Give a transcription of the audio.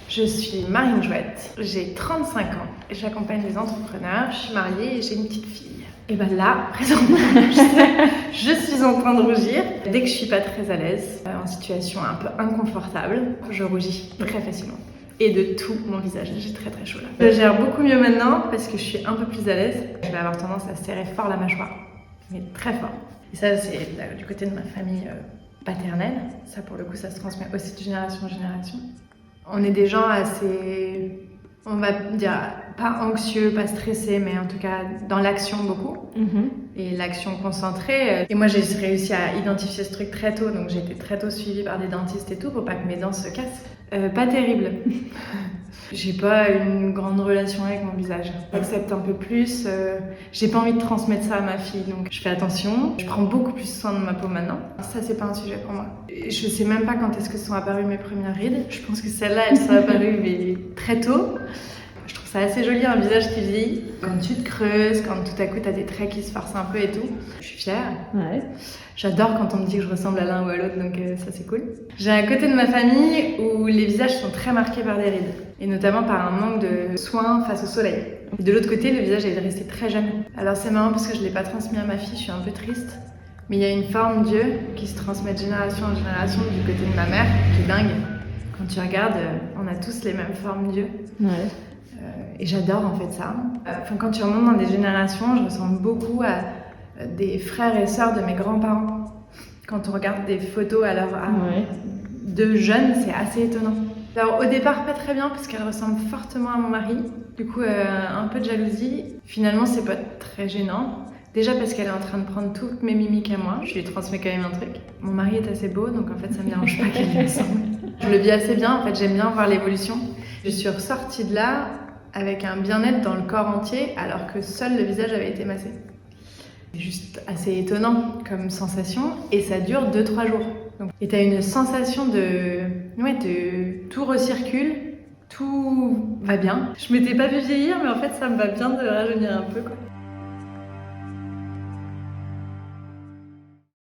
Je suis Marine Jouette, j'ai 35 ans et j'accompagne des entrepreneurs, je suis mariée et j'ai une petite fille. Et ben là, présentement, je suis en train de rougir. Dès que je suis pas très à l'aise, en situation un peu inconfortable, je rougis très facilement. Et de tout mon visage, j'ai très très chaud là. Je gère beaucoup mieux maintenant parce que je suis un peu plus à l'aise. Je vais avoir tendance à serrer fort la mâchoire, mais très fort. Et ça, c'est du côté de ma famille paternelle. Ça, pour le coup, ça se transmet aussi de génération en génération. On est des gens assez, on va dire, pas anxieux, pas stressés, mais en tout cas dans l'action beaucoup. Et l'action concentrée. Et moi, j'ai réussi à identifier ce truc très tôt, donc j'ai été très tôt suivie par des dentistes et tout pour pas que mes dents se cassent. Pas terrible. J'ai pas une grande relation avec mon visage. J'accepte un peu plus. J'ai pas envie de transmettre ça à ma fille, donc je fais attention. Je prends beaucoup plus soin de ma peau maintenant. Ça, c'est pas un sujet pour moi. Je sais même pas quand est-ce que sont apparues mes premières rides. Je pense que celles-là, elles sont apparues mais très tôt. Je trouve ça assez joli, un visage qui vieillit. Quand tu te creuses, quand tout à coup t'as des traits qui se farcent un peu et tout. Je suis fière. Ouais. J'adore quand on me dit que je ressemble à l'un ou à l'autre, donc ça c'est cool. J'ai un côté de ma famille où les visages sont très marqués par des rides, et notamment par un manque de soins face au soleil. Et de l'autre côté, le visage est resté très jeune. Alors c'est marrant parce que je ne l'ai pas transmis à ma fille, je suis un peu triste. Mais il y a une forme d'yeux qui se transmet de génération en génération du côté de ma mère, qui est dingue. Quand tu regardes, on a tous les mêmes formes d'yeux. Ouais. Et j'adore en fait ça. Quand tu remontes dans des générations, je ressemble beaucoup à des frères et sœurs de mes grands-parents. Quand on regarde des photos de jeunes, c'est assez étonnant. Alors au départ pas très bien parce qu'elle ressemble fortement à mon mari. Du coup un peu de jalousie. Finalement c'est pas très gênant. Déjà parce qu'elle est en train de prendre toutes mes mimiques à moi. Je lui transmets quand même un truc. Mon mari est assez beau donc en fait ça me dérange pas qu'elle me ressemble. Je le vis assez bien, en fait j'aime bien voir l'évolution. Je suis ressortie de là avec un bien-être dans le corps entier alors que seul le visage avait été massé. C'est juste assez étonnant comme sensation et ça dure 2-3 jours. Et t'as une sensation de tout recircule, tout va bien. Je m'étais pas vu vieillir mais en fait ça me va bien de rajeunir un peu quoi.